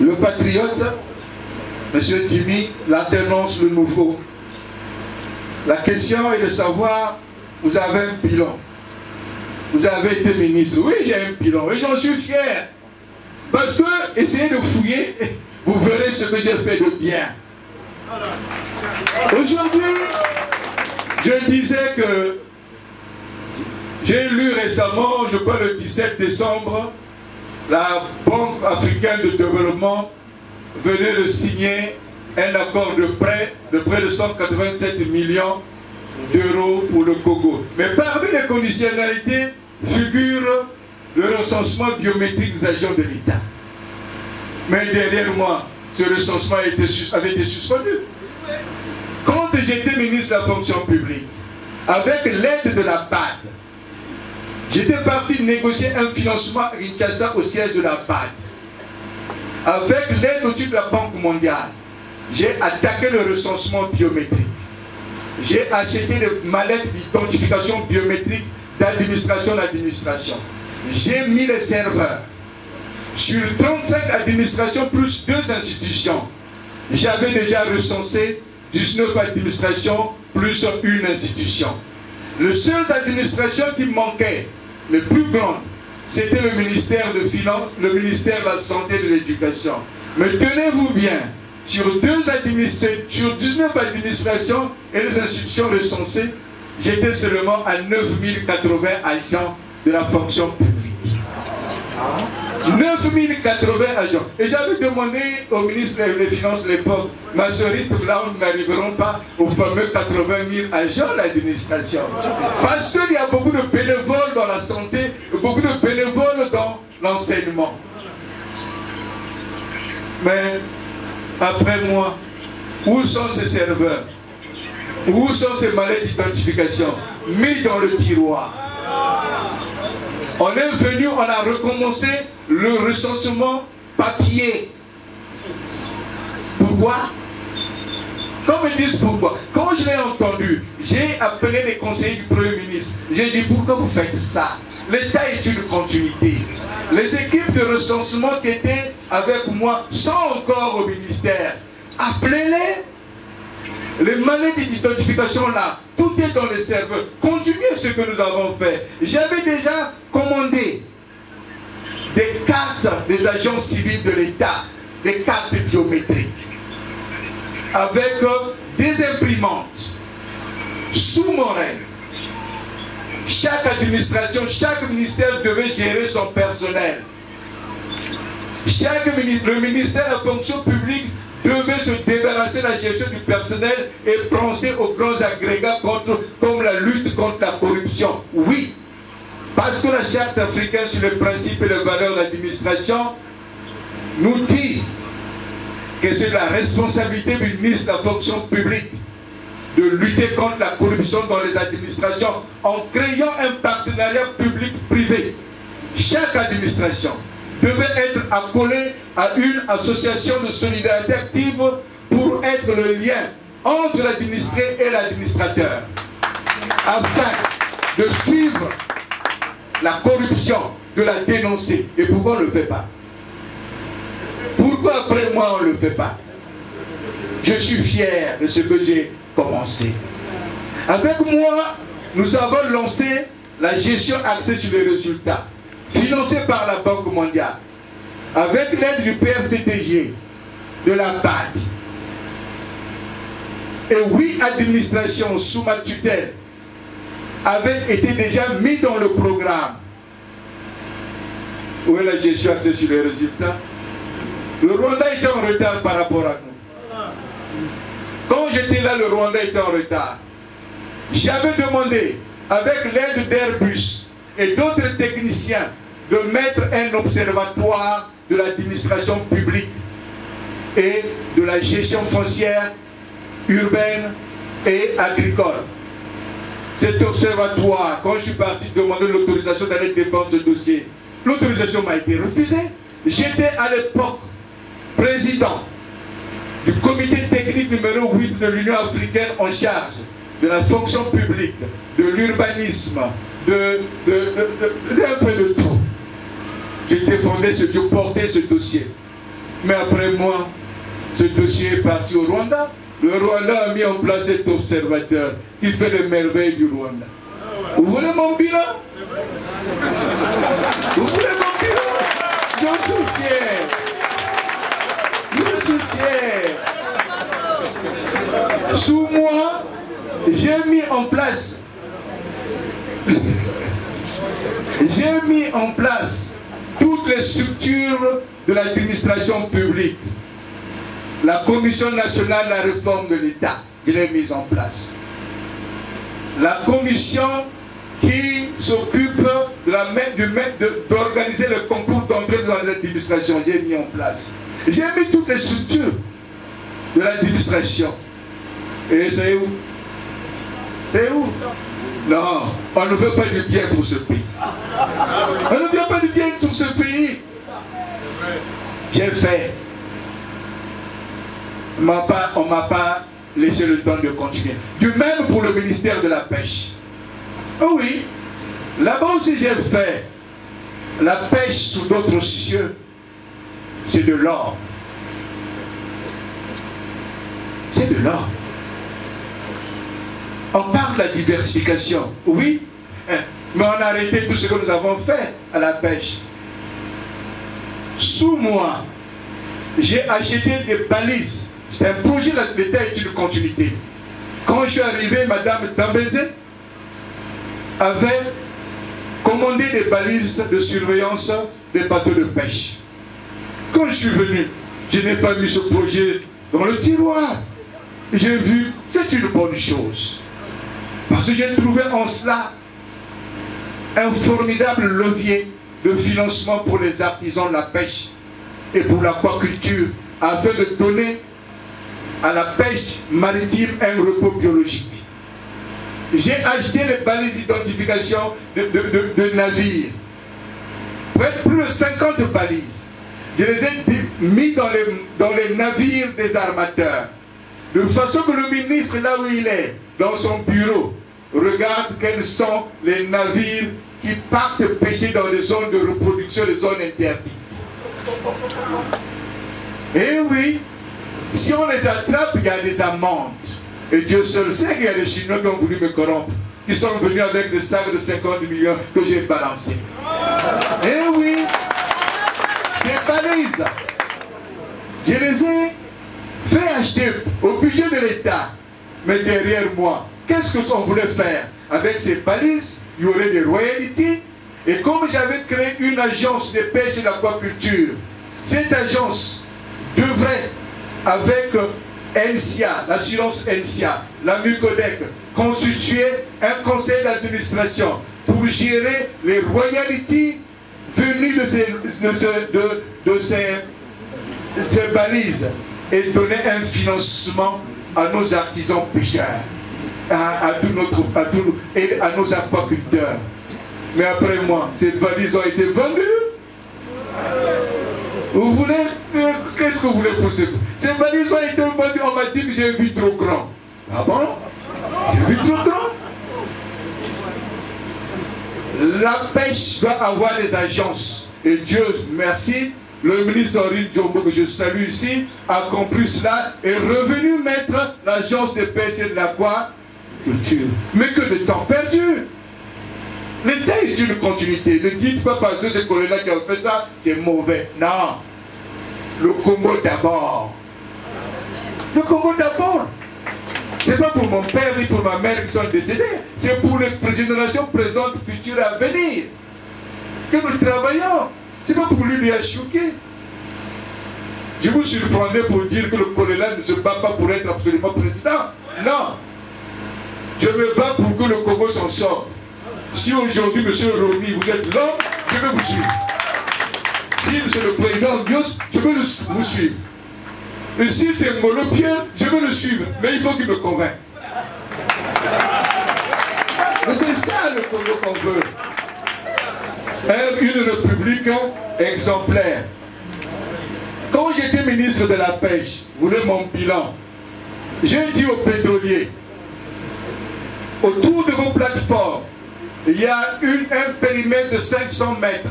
le patriote, M. Jimmy, l'alternance, le nouveau. La question est de savoir, vous avez un bilan. Vous avez été ministre. Oui, j'ai un bilan et j'en suis fier. Parce que, essayez de fouiller, vous verrez ce que j'ai fait de bien. Aujourd'hui, je disais que j'ai lu récemment, je crois le 17 décembre, la Banque africaine de développement venait de signer un accord de prêt de près de 187 millions d'euros pour le Congo. Mais parmi les conditionnalités figure le recensement biométrique des agents de l'État. Mais derrière moi, ce recensement avait été suspendu. Quand j'étais ministre de la fonction publique, avec l'aide de la BAD, j'étais parti négocier un financement à Kinshasa au siège de la BAD. Avec l'aide aussi de la Banque mondiale, j'ai attaqué le recensement biométrique. J'ai acheté des mallettes d'identification biométrique d'administration d'administration. J'ai mis les serveurs. Sur 35 administrations plus 2 institutions, j'avais déjà recensé 19 administrations plus une institution. Les seules administrations qui manquaient, les plus grandes, c'était le ministère de Finances, le ministère de la Santé et de l'Éducation. Mais tenez-vous bien, sur 19 administrations et les institutions recensées, j'étais seulement à 9080 agents de la fonction publique. 9080 agents. Et j'avais demandé au ministre des Finances à l'époque, ma chérie, là nous n'arriverons pas aux fameux 80 000 agents de l'administration. Parce qu'il y a beaucoup de bénévoles dans la santé, beaucoup de bénévoles dans l'enseignement. Mais après moi, où sont ces serveurs? Où sont ces mallettes d'identification mis dans le tiroir? On est venu, on a recommencé le recensement papier. Pourquoi? Quand me disent pourquoi, quand je l'ai entendu, j'ai appelé les conseillers du Premier ministre. J'ai dit pourquoi vous faites ça? L'État est une continuité. Les équipes de recensement qui étaient avec moi sont encore au ministère. Appelez-les. Les mallettes d'identification là, tout est dans les serveurs. Continuez ce que nous avons fait. J'avais déjà commandé des cartes des agents civils de l'État, des cartes biométriques, avec des imprimantes sous mon règne. Chaque administration, chaque ministère devait gérer son personnel. Le ministère de la fonction publique devait se débarrasser de la gestion du personnel et penser aux grands agrégats comme la lutte contre la corruption. Oui, parce que la charte africaine sur les principes et les valeurs de l'administration nous dit que c'est la responsabilité du ministre de la fonction publique de lutter contre la corruption dans les administrations en créant un partenariat public-privé. Chaque administration devait être accolée à une association de solidarité active pour être le lien entre l'administré et l'administrateur, afin de suivre la corruption, de la dénoncer. Et pourquoi on ne le fait pas? Pourquoi après moi on ne le fait pas? Je suis fier de ce que j'ai commencé. Avec moi, nous avons lancé la gestion axée sur les résultats, financée par la Banque mondiale, avec l'aide du PRCTG, de la BAD. Et 8 administrations sous ma tutelle avaient été déjà mises dans le programme. Où est la gestion axée sur les résultats? Le Rwanda était en retard par rapport à nous. Quand j'étais là, le Rwanda était en retard. J'avais demandé, avec l'aide d'Airbus et d'autres techniciens, de mettre un observatoire de l'administration publique et de la gestion foncière, urbaine et agricole. Cet observatoire, quand je suis parti demander l'autorisation d'aller défendre ce dossier, l'autorisation m'a été refusée. J'étais à l'époque président du comité technique numéro 8 de l'Union africaine en charge de la fonction publique, de l'urbanisme, d'un peu de tout. J'ai défendu je portais ce dossier. Mais après moi, ce dossier est parti au Rwanda. Le Rwanda a mis en place cet observateur qui fait les merveilles du Rwanda. Vous voulez mon bilan? Vous voulez mon bilan? Je suis fier. Je suis fier. Sous moi, j'ai mis en place toutes les structures de l'administration publique. La Commission nationale de la réforme de l'État, je l'ai mise en place. La commission qui s'occupe d'organiser le concours d'entrée dans l'administration, j'ai mis en place. J'ai mis toutes les structures de l'administration. Et c'est où? C'est où? Non, on ne veut pas du bien pour ce pays. On ne veut pas du bien pour ce pays. J'ai fait. On ne m'a pas laissé le temps de continuer. Du même pour le ministère de la Pêche. Oh oui, là-bas aussi j'ai fait. La pêche sous d'autres cieux, c'est de l'or. C'est de l'or. On parle de la diversification, oui, mais on a arrêté tout ce que nous avons fait à la pêche. Sous moi, j'ai acheté des balises. C'est un projet de l'État et une continuité. Quand je suis arrivé, Madame Tambézé avait commandé des balises de surveillance des bateaux de pêche. Quand je suis venu, je n'ai pas mis ce projet dans le tiroir. J'ai vu, c'est une bonne chose. Parce que j'ai trouvé en cela un formidable levier de financement pour les artisans de la pêche et pour l'aquaculture, afin de donner à la pêche maritime un repos biologique. J'ai acheté les balises d'identification de navires. Plus de 50 balises. Je les ai mis dans les navires des armateurs. De façon que le ministre, là où il est, dans son bureau, regarde quels sont les navires qui partent pêcher dans les zones de reproduction, les zones interdites. Et oui, si on les attrape, il y a des amendes. Et Dieu seul sait qu'il y a des Chinois qui ont voulu me corrompre, qui sont venus avec des sacs de 50 millions que j'ai balancés. Et oui, ces balises, je les ai fait acheter au budget de l'État. Mais derrière moi, qu'est-ce qu'on voulait faire? Avec ces balises, il y aurait des royalties. Et comme j'avais créé une agence de pêche et d'aquaculture, cette agence devrait, avec NSIA, l'assurance NSIA, la MUCODEC, constituer un conseil d'administration pour gérer les royalties venues de ces balises et donner un financement à nos artisans pêcheurs, à nos aquaculteurs. Mais après moi, ces valises ont été vendues. Vous voulez, qu'est-ce que vous voulez pousser? Ces valises ont été vendues, on m'a dit que j'ai vu trop grand. Ah bon? J'ai vu trop grand. La pêche doit avoir des agences. Et Dieu merci, le ministre Henri Djombo, que je salue ici, a compris cela et est revenu mettre l'agence de pêche et de l'aquaculture. Mais que de temps perdu. L'État est une continuité. Ne dites pas parce que c'est Colonna qui a fait ça, c'est mauvais. Non. Le Congo d'abord. Le Congo d'abord. C'est pas pour mon père ni pour ma mère qui sont décédés. C'est pour les générations présentes, futures et à venir. Que nous travaillons. C'est pas pour lui achouquer. Je vous surprendrai pour dire que le Colonna ne se bat pas pour être absolument président. Non. Je me bats pour que le Congo s'en sorte. Si aujourd'hui, M. Romy, vous êtes l'homme, je vais vous suivre. Si M. le Président Dios, je vais vous suivre. Et si c'est Molo Pierre, je vais le suivre. Mais il faut qu'il me convainque. Mais c'est ça le Congo qu'on veut. Une république exemplaire. Quand j'étais ministre de la Pêche, vous voulez mon bilan, j'ai dit aux pétroliers, autour de vos plateformes, il y a un périmètre de 500 mètres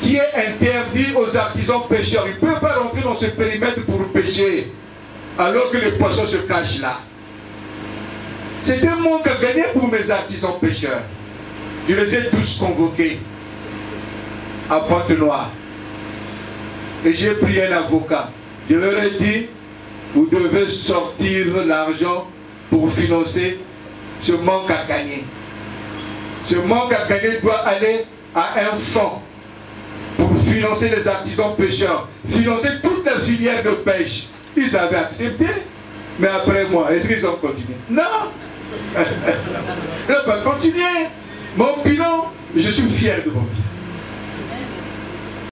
qui est interdit aux artisans pêcheurs. Ils ne peuvent pas rentrer dans ce périmètre pour pêcher, alors que les poissons se cachent là. C'est un manque à gagner pour mes artisans pêcheurs. Je les ai tous convoqués à Pointe-Noire. Et j'ai pris un avocat. Je leur ai dit, vous devez sortir l'argent pour financer ce manque à gagner. Ce manque à gagner doit aller à un fonds pour financer les artisans pêcheurs, financer toute la filière de pêche. Ils avaient accepté, mais après moi, est-ce qu'ils ont continué? Non. Ils n'ont pas continué. Mon bilan, je suis fier de mon bilan.